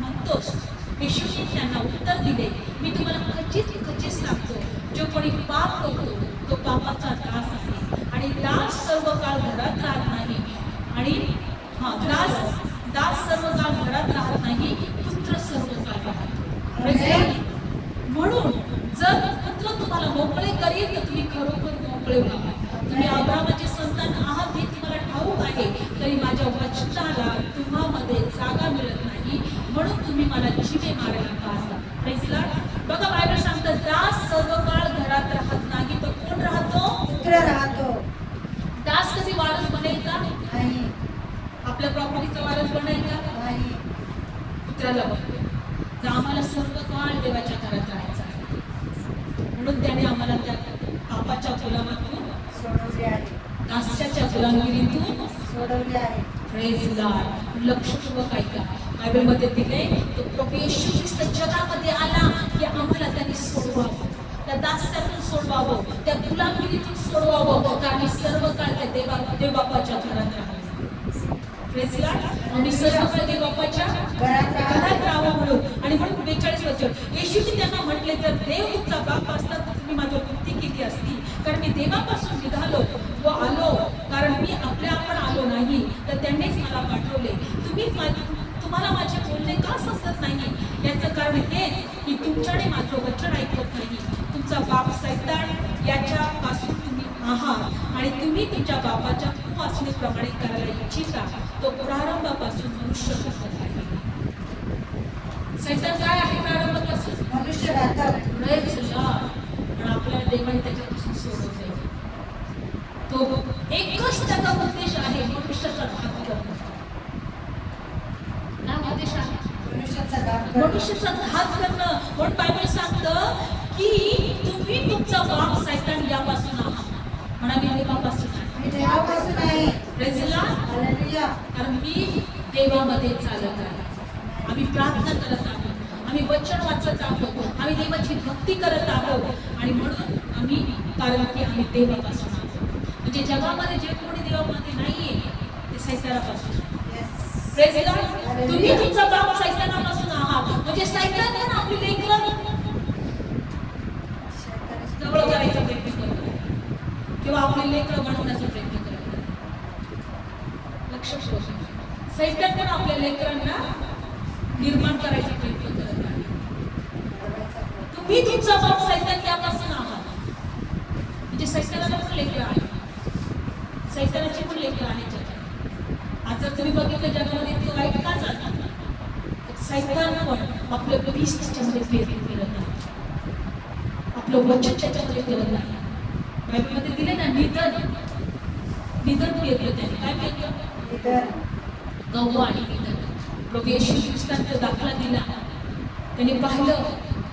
म्हणतोस? येशूने त्यांना उत्तर दिले, मी तुम्हाला खचित सांगतो, जो कोणी पाप करतो तो पापाचा दास आहे. आणि दास सर्व काळ घरात राहत नाही आणि दास सर्व काळ घरात राहत नाही, पुत्र सर्व काळ राहतो. म्हणून जर पुत्र तुम्हाला मोकळे करेल तर तुम्ही खरोखर मोकळे व्हा. तुम्ही अब्राहमाचे संतान आहात हे तुम्हाला ठाऊक आहे, तरी माझ्या वचनाला तुम्हामध्ये जागा मिळत नाही, म्हणून तुम्ही मला जीवे मारायला पाहता. Praise God. बघा बायबल सांगतं, दास सर्व काळ घरात राहत नाही तर कोण राहतो? पुत्र राहतो. दास कधी वारस बनेल का? नाही. आपल्या प्रॉपर्टीचा वारस बनेल का? नाही. पुत्राला बघतो. तर आम्हाला सर्व काळ देवाच्या घरात राहायचं आहे, म्हणून त्याने आम्हाला त्या पापाच्या गुलामातून सोडवले आहे. दास्याच्या गुलामगिरीतून सोडवले आहे. Praise God. लक्षपूर्वक ऐका. बायबलमध्ये दिले, तो प्रभू येशू ख्रिस्त जगामध्ये आला की आम्हाला त्यांनी सोडवावं, त्या दास्यातून सोडवावं, त्या गुलामगिरीतून सोडवावं, कारण सर्व काळ त्या देवबापाच्या घरात राहावं. Praise God. आम्ही सर्व काळ देवबापाच्या घरात राहावं म्हणून. आणि म्हणून 42 वचन. येशूने त्यांना म्हटले, जर देव तुमचा बाप असता तर तुम्ही माझ्यावर कृती केली असती, कारण मी देवापासून निघालो व आलो, कारण मी आपल्या आपण आलो नाही, तर त्यांनीच मला पाठवले. तुम्हाला माझे बोलणे का समजत नाही? याचं कारण हे की तुमच्याने माझं वचन ऐकत नाही. तुमचा बाप सैतान याच्यापासून तुम्ही आहात आणि तुम्ही तुमच्या बापाच्या वासनेप्रमाणे करायला इच्छिता. तो प्रारंभापासून मनुष्य करत आहे. सैतान काय आहे? प्रारंभापासून मनुष्य राहतात. Praise God. पण आपल्याला देवाने त्याच्यापासून सोडवले. तो एकच त्याचा उद्देश आहे, मनुष्याचा घात करणं. काय उद्देश आहे? मनुष्याचा घात मनुष्याचा घात करणं. म्हणून बायबल सांगतं की तुम्ही तुमचा बाप सैतान यापासून आहात. म्हणा, मी देवापासून आहे. मी देवापासून आहे. Praise God. हालेलुया. कारण मी देवामध्ये चालत आहे. आम्ही प्रार्थना करत आहोत, आम्ही वचन वाचत आहोत, आम्ही देवाची भक्ती करत आहोत. आणि म्हणून आम्ही, कारण की आम्ही देवापासून आहोत. म्हणजे जगामध्ये जे कोणी देवामध्ये नाहीये ते सैतानापासून. Praise God. तुम्ही तुमचा बाप सैतानापासून आहात. म्हणजे सैतान पण आपली लेकरं जवळ करायचा प्रयत्न करतो किंवा आपली लेकरं बनवण्याचा प्रयत्न करतो. लक्ष ठेवा. सैतान पण आपल्या लेकरांना निर्माण करायचा प्रयत्न करत आहे. तुम्ही तुमचा बाप सैतान यापासून आहात. म्हणजे सैतानाला पण लेकरं आहे, सैतानाची पण लेकरं आहे जगात. आज जर तुम्ही बघितलं जगामध्ये इतकं वाईट का चालतं, सैतान पण आपलं पीस त्याच्यामध्ये पेरत नाही, आपलं वचन त्याच्यामध्ये पेरत नाही. बायबलमध्ये दिले ना, निधन पेरलं त्याने. काय पेरलं? गहू आणि निधन. प्रभू येशू ख्रिस्तांचा दाखला दिला. त्यांनी पाहिलं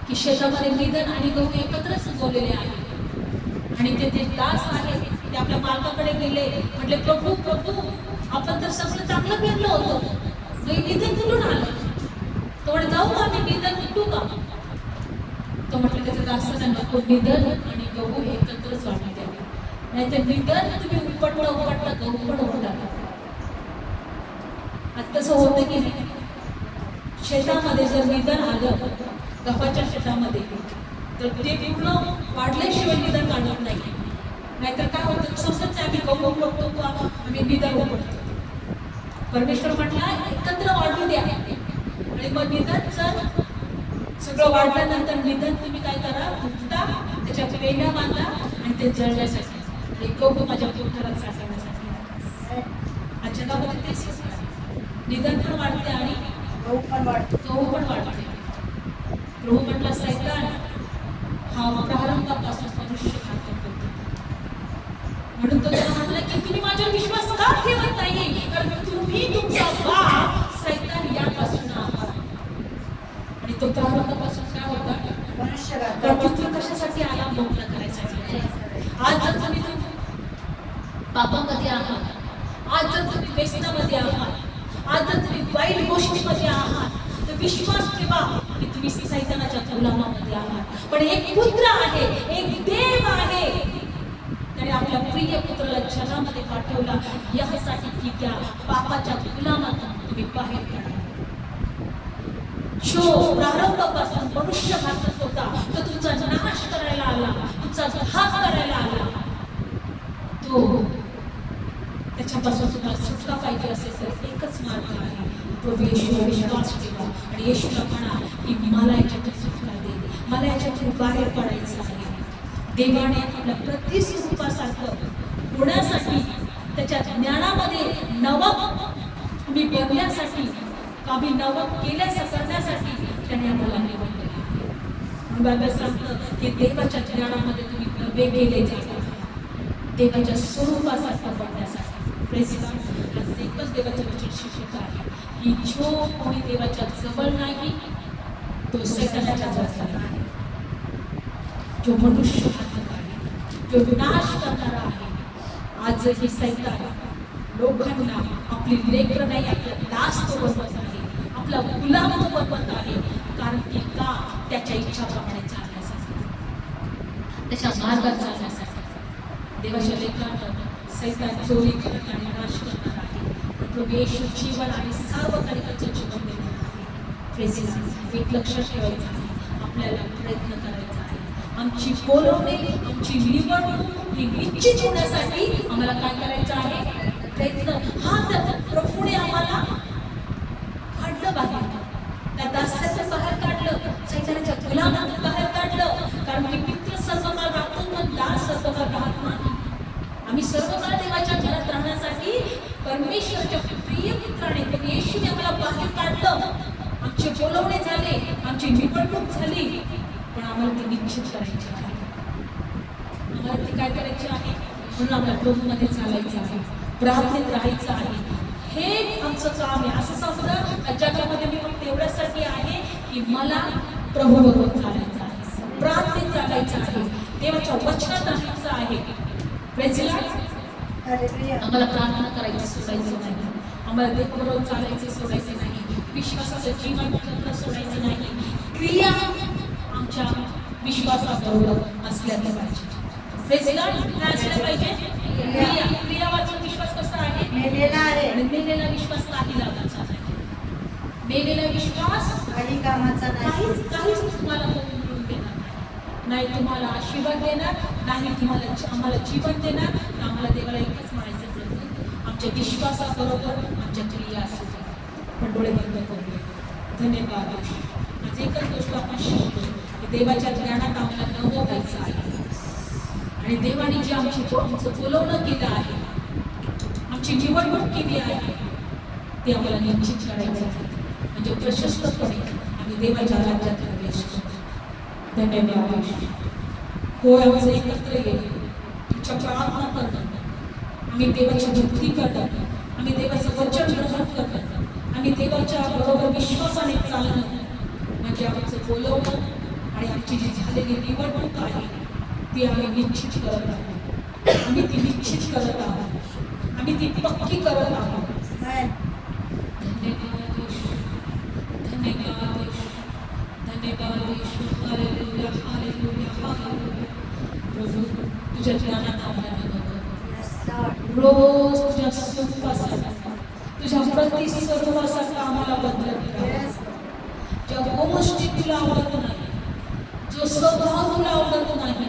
की शेतामध्ये निधन आणि गहू एकत्रच उगवलेले आहेत. आणि ते दास आहेत ते आपल्या मालकाकडे गेले. म्हटले, प्रभू प्रभू, आपण तर सगळं चांगलं पेरलं होतं, निधन कुठून आलं? तो म्हणे, जाऊ का मी निधन कुठू का? तो म्हटलं, त्याचं दासांना नको, निधन आणि गहू एकत्रच वाटले. नाहीतर निधन तुम्ही उपटलं गहू पण होणार. आज तसं होतं की नाही? शेतामध्ये जर निधन आलं गव्हाच्या शेतामध्ये तर ते पूर्ण वाढल्याशिवाय निधन काढत नाही. नाहीतर काय होतं समजत नाही आम्ही गहू उपटतो का आम्ही निधन उपटतो. परमेश्वर म्हटला एकत्र वाढू द्या आणि मग निधन जर सगळं वाढल्यानंतर निधन तुम्ही काय करा उपटा त्याच्या पेंड्या बांधा आणि ते जळण्यासाठी आणि गहू माझ्या पोटाला साठवण्यासाठी. आज जगामध्ये तेच निधन पण वाढते आणि गहू पण वाढतो. गहू पण वाढते. प्रभू म्हटला सैतान हा प्रारंभापासून मनुष्य घातक होता. म्हणून तो त्याला म्हटला की तुम्ही माझ्यावर विश्वास का ठेवत नाही कारण तुम्ही तुमचा बाप सैतान यापासून आहात. आणि तो प्रारंभापासून काय होता? मनुष्य तर घातक. पुत्र कशासाठी आला? मोकळा करायसाठी. आज जर तुम्ही पापामध्ये आहात, आज जर तुम्ही व्यसनामध्ये आहात, आज जर तुम्ही वाईट गोष्टीमध्ये आहात तर विश्वास ठेवा की तुम्ही सैतानाच्या गुलामामध्ये आहात. पण एक पुत्र आहे, एक देव आहे, त्याने आपल्या प्रिय पुत्राला जगामध्ये पाठवला यासाठी की त्या पापाच्या गुलामातून तुम्ही बाहेर पडा. जो प्रारंभापासून मनुष्य घातक होता तो तुमचा नाश करायला आला, तुमचा घात करायला आला. तो त्याच्यापासून तुम्हाला सुटका पाहिजे असेल तर एकच मार्ग आहे, प्रभू येशूवर विश्वास ठेवा आणि येशूला म्हणा की मला याच्यातून सुटका दे, मला याच्यातून बाहेर पडायचं आहे. देवाने आपल्या प्रतिस्वरूपासारखं होण्यासाठी त्याच्या ज्ञानामध्ये नवं मी बनण्यासाठी आम्ही नवं केल्यास करण्यासाठी त्याने आम्हाला निवडले. बाबा सांगतं की देवाच्या ज्ञानामध्ये तुम्ही नवे केले जातात देवाच्या स्वरूपासारखं बनण्यासाठी. प्रेस आज एकच देवाचं वचन शिकवत आहे की जो कोणी देवाच्या जवळ नाही तो सैतानाच्या जवळ आहे, जो मनुष्य घातक आहे, जो विनाश करणारा आहे. आजही सैतान लोकांना आपली लेकरं नाही आपला दास तो बनवत आहे, आपला गुलाम तो बनवत आहे. कारण की का? त्याच्या इच्छाप्रमाणे चालण्यासाठी, त्याच्या मार्गात चालण्यासाठी. देवाच्या लेकरांना सैतान चोरी करत आणि नाश करणार आहे. प्रभू येशू जीवन आणि सार्वकालिकाचं जीवन देणार आहे. प्रेझ एक लक्षात ठेवायचं आहे, आपल्याला प्रयत्न करायचा आहे. आमची बोलवणे, आमची निवडणूक ही निश्चित होण्यासाठी आम्हाला काय करायचं आहे? प्रयत्न. हा तर प्रभूने आम्हाला काढलं बाहेर, त्या दास्यातून बाहेर काढलं, सैतानाच्या गुलामातून बाहेर काढलं. कारण की पित्र सर्वकाळ राहतो पण दास सर्वकाळ राहत नाही. आम्ही सर्वकाळ देवाच्या घरात राहण्यासाठी परमेश्वरच्या प्रिय पुत्राने येशूने आम्हाला बाहेर काढलं. आमचे बोलवणे झाले, आमची निवडणूक झाली, पण आम्हाला ते निश्चित करायचे आहे. आम्हाला ते काय करायचे आहे? म्हणून आपल्या प्रभूमध्ये चालायचं आहे, प्रार्थनेत राहायचं आहे. हेच आमचं काम आहे. असं समजा जगामध्ये मी फक्त एवढ्यासाठी आहे की मला प्रभूबरोबर चालायचं आहे, प्रार्थनेत चालायचं आहे, देवाच्या वचनात राहायचं आहे. आम्हाला प्रार्थना करायची सोडायचं नाही, आम्हाला देवाबरोबर चालायचं सोडायचं नाही, विश्वासाचं जीवन सोडायचं नाही. क्रिया आमच्या विश्वासाबरोबर असल्याचं पाहिजे. काय असलं पाहिजे? क्रिया. क्रिया वाचून विश्वास कसा आहे? मेलेला आहे. आणि मेलेला विश्वास काही लागायचा नाही. मेलेला विश्वास काही कामाचा नाही. काहीच तुम्हाला मिळून देणार नाही तुम्हाला आशीर्वाद देणार नाही, तुम्हाला आम्हाला जीवन देणार. आम्हाला देवाला एकच म्हणायचं प्रभू आमच्या विश्वासाबरोबर आमच्या क्रिया असू दे. पण डोळे बंद करूया. धन्यवाद. आज एकच गोष्ट आपण शिकतो की देवाच्या ज्ञानात आम्हाला नवं व्हायचं आहे आणि देवाने जे आमचं बोलवणं केलं आहे, आमची निवडणूक केली आहे ते आम्हाला निश्चित करायचं आहे. म्हणजे प्रशस्तपणे आम्ही देवाच्या राज्यात प्रवेश करतो. धन्यवाद. होय आमचं एकत्र येईल, तुमच्या प्रार्थना करणं, आम्ही देवाची भक्ती करणं, आम्ही देवाचं वचन ग्रहण करणं, आम्ही देवाच्या बरोबर विश्वासाने चालणं म्हणजे आमचं बोलवणं आणि आमची जी झालेली निवडणूक आहे ती आम्ही निश्चित करत आहोत. आम्ही ती निश्चित करत आहोत, आम्ही ती पक्की करत आहोत. प्रभू तुझ्या ज्ञानात आम्हाला रोज तुझ्या स्वरूपासाठी तुझ्या प्रति सर्वासाठी आम्हाला बदलत राहा. Yes. ज्या गोष्टी तुला आवडत नाही, जो स्वभाव तुला आवडत नाही,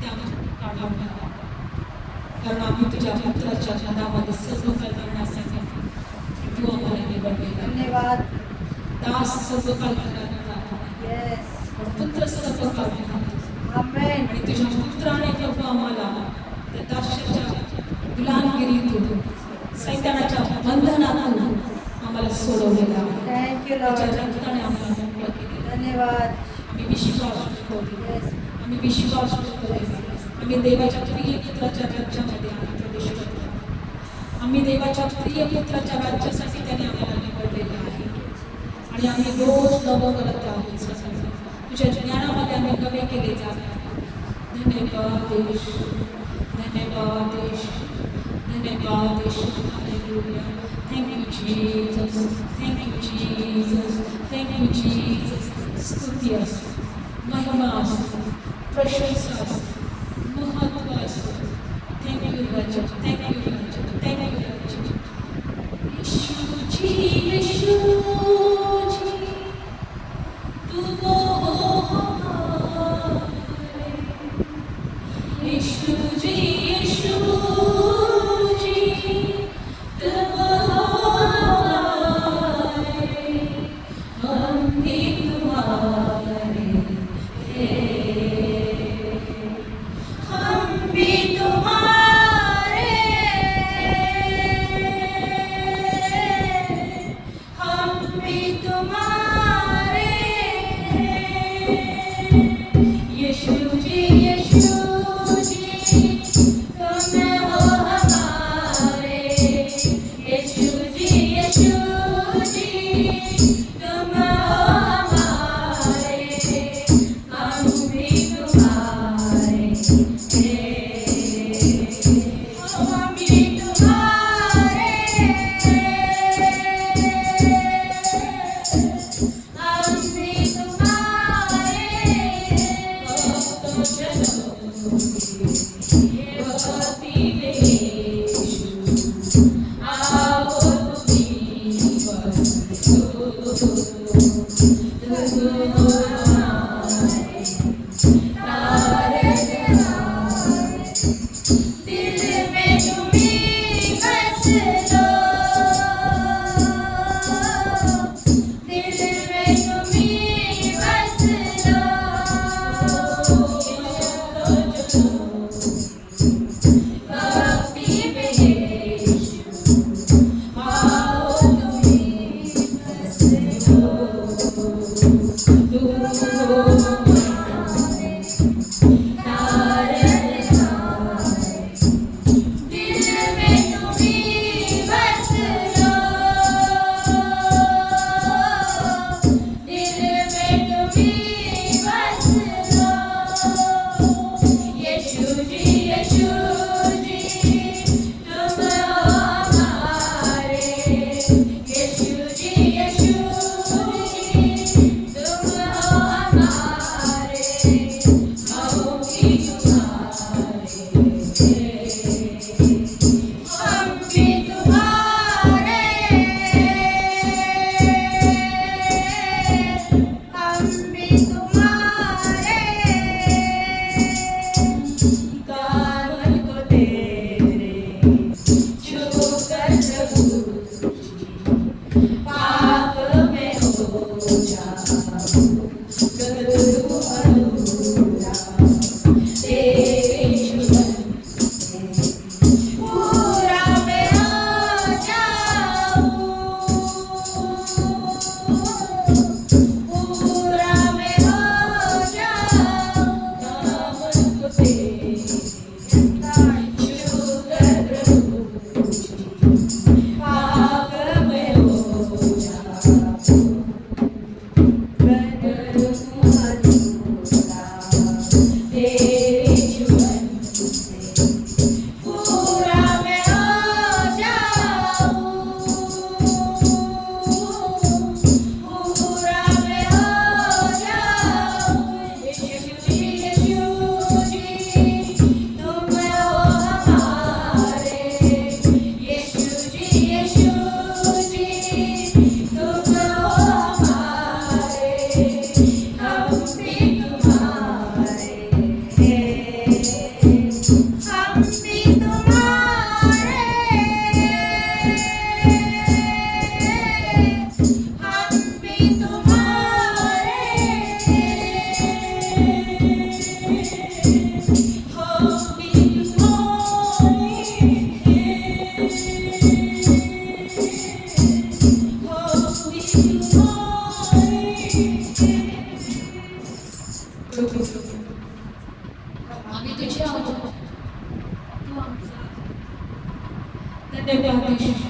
त्यामध्ये काढून टाक. कारण आम्ही तुझ्या पुत्राच्या घरामध्ये सर्व काही करण्यासाठी तू आम्हाला निवडलेला आहे. धन्यवाद. दास सर्व काळ करणार, Yes. पुत्र सर्व काळ करणार. Amen. आणि तुझ्या पुत्राने प्रभू आम्हाला त्या दास्याच्या गुलामगिरीतून, सैतानाच्या बंधनातून आम्हाला सोडवलेलं आहे. Thank you, त्याच्या Lord. रक्ताने आम्हाला मोकळं केलेलं आहे. धन्यवाद. आम्ही विश्वास ठेवतो. Yes. आम्ही विश्वास ठेवतो. आम्ही देवाच्या प्रिय पुत्राच्या राज्यामध्ये आम्ही प्रवेश करतो. आम्ही देवाच्या प्रिय पुत्राच्या राज्यासाठी त्याने आम्हाला निवडलेले आहे. आणि आम्ही रोज नवं करत आहोत. तुझ्या ज्ञानामध्ये आम्ही नवे केले जात आहोत. धन्यवाद देश, धन्यवाद देश, धन्यवाद देश. Hallelujah. Thank you, Jesus. Thank you, Jesus. Thank you, Jesus. स्तुती असो, महिमा असो, प्रशंसा असो, महत्त्व असो. Thank you, Raja. Thank you, Raja. Thank you, राजा. येशूजी, येशूजी, तू मोहम्मद. येशूजी, येशूजी, तू मोहम्मद. हम भी तुम्हारे हैं. हम भी तुम्हारे, हम भी तुम्हारे हैं. यीशुजी, यीशुजी, तुम हो हमारे. यीशुजी, यीशुजी, तुम हो हमारे. हम भी तुम्हारे हैं. हम भी तुम्हारे, हम भी तुम्हारे. तो चलो ये भक्ति में यीशु, आओ तुम्ही बसो. दिल में तुम्ही बस लो. दिल में तुम्ही बस लो. भक्ति में यीशु, आओ तुम्ही बस लो. दिल में तुम्ही बस लो. दिल में तुम्ही बस लो. यीशुजी, यीशुजी, तुम हो हमारे. यीशुजी, यीशुजी, तुम हो हमारे. हम भी तुम्हारे हैं. हम भी तुम्हारे, हम भी तुम्हारे. दामन को तेरे छूकर प्रभु जी, पाप में हो जाऊं करूं अधूरा. तेरे जीवन पूरा मैं हो जाऊं. पूरा मैं हो जाऊं. दामन को तेरे छूकर प्रभु जी, पाप में हो जाऊं करूं अधूरा. प्रभू आम्ही तुझे आहोत, तू आमचा. धन्यवाद येशू.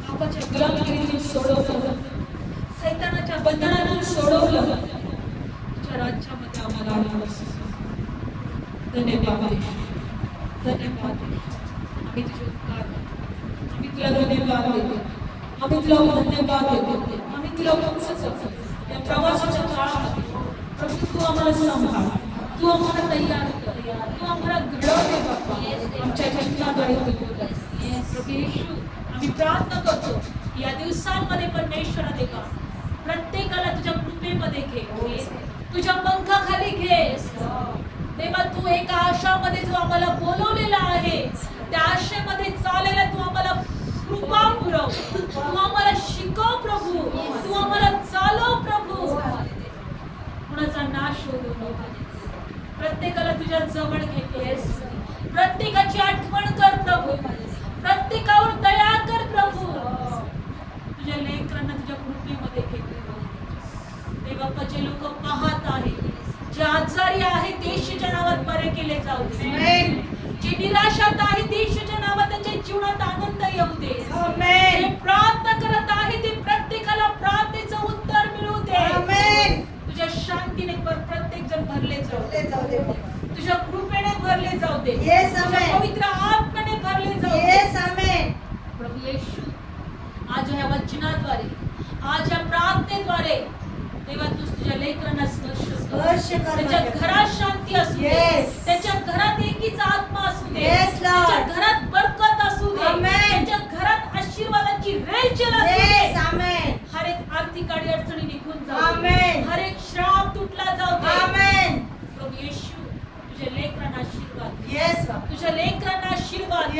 पापाच्या गुलामगिरीतून सोडवलं, सैतानाच्या बंधनातून सोडवलं, तुझ्या राज्यामध्ये आम्हाला आणलंस. धन्यवाद येशू. धन्यवाद येशू. आम्ही तुझे उपकार करतो. आम्ही तुला धन्यवाद देतो. आम्ही तुला धन्यवाद देतो. आम्ही तुला वंदन करतो. या प्रवासाच्या काळामध्ये प्रभू तू आम्हाला सांभाळ, तू आम्हाला तयार कर, तू आम्हाला घडवते बाप्पा. आमच्या जीवनाद्वारे तू बोल. प्रभू येशू आम्ही प्रार्थना करतो की या दिवसांमध्ये परमेश्वरा देवा प्रत्येकाला तुझ्या कृपेमध्ये घे, तुझ्या पंखाखाली घे देवा. तू एका आशामध्ये जो आम्हाला बोलवलेला आहे त्या आशेमध्ये चालायला तू आम्हाला कृपा पुरव, तू आम्हाला शिकव प्रभू, तू आम्हाला चालव प्रभू. कुणाचा नाश होऊ नको, प्रत्येकाला तुझ्या जवळ घेतोस, प्रत्येकाची आठवण कर प्रभू, प्रत्येकावर दया कर प्रभू. तुझ्या लेकरांना तुझ्या कृपेमध्ये घेतो देवा. जे लोक पाहत आहेत, जे आजारी आहेत येशूच्या नावात बरे केले जाऊ दे. जे निराशात आहेत येशूच्या नावात त्यांच्या जीवनात आनंद येऊ दे. जे प्रार्थना करत आहे ते प्रत्येकाला प्रार्थनेचं उत्तर मिळू दे. तुझ्या शांतीने प्रत्येक जण भरले जाऊ दे, तुझ्या कृपेने भरले जाऊ दे, तुझ्या पवित्र आत्म्याने भरले जाऊ दे. प्रभू येशू आज या वचनाद्वारे, आज या प्रार्थनेद्वारे देवा तू तुझ्या लेकरांना स्पर्श कर. त्याच्या घरात शांती असू दे, त्याच्या घरात एकीचा आत्मा असू दे, त्याच्या घरात बरकत असू दे, त्याच्या घरात आशीर्वादाची रेलचेल असू दे. हर एक आर्थिक अडचणी निघून जाऊ दे, हर एक श्राप तुटला जाऊ दे. प्रभू येशू तुझ्या लेकरांना आशीर्वाद, तुझ्या लेकरांना आशीर्वाद,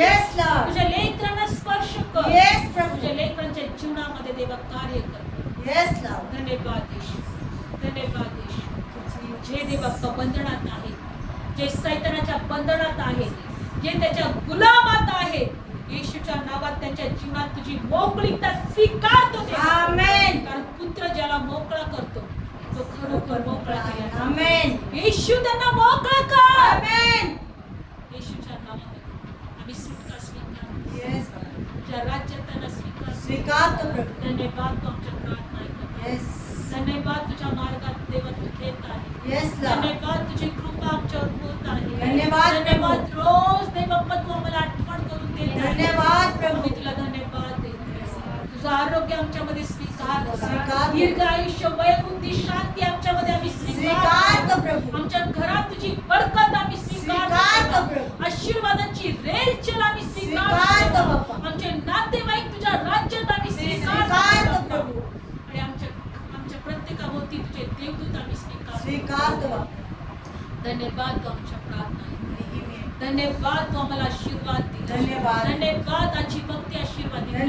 तुझ्या लेकरांना स्पर्श कर, तुझ्या लेकरांच्या जीवनामध्ये देवा कार्य कर. धन्यवाद येशू, धन्यवाद येशू. जे देवा बंधनात आहे, जे सैतानाच्या बंधनात आहे, जे त्याच्या गुलामात आहे, येशूच्या नावात त्यांच्या जीवनात तुझी मोकळीकता स्वीकारतो. कारण पुत्र ज्याला मोकळा करतो तो खरोखर मोकळा केला. येशू त्यांना मोकळा कर. येशूच्या नावामध्ये आम्ही सुटका स्वीकारतो, तुझ्या राज्यात त्यांना स्वीकारतो. धन्यवाद तू आमच्या प्रार्थना ऐकतो. धन्यवाद तुझ्या मार्गात देवा तू घेत आहे. धन्यवाद तुझी कृपा आमच्यावर होत आहे. धन्यवाद रोज देवा तू आम्हाला आठवण करून दे. धन्यवाद प्रभू, तुला धन्यवाद देतो. तुझं आरोग्य आमच्यामध्ये स्वीकार, दीर्घ आयुष्य, वयवृद्धी, शांती आमच्यामध्ये आम्ही स्वीकारतो प्रभू. आमच्या घरात तुझी बरकत आम्ही स्वीकारतो. आशीर्वादाची रेलचेल आम्ही स्वीकारतो. आमचे नातेवाईक तुझ्या राज्यात आम्ही स्वीकारतो प्रभू. आणि आमच्या प्रत्येकाभोवती तुझे देवदूत आम्ही स्वीकारतो. धन्यवाद तू आमच्या प्रार्थना, धन्यवाद तू आम्हाला आशीर्वाद दे. धन्यवाद आजची भक्ती आशीर्वाद दे.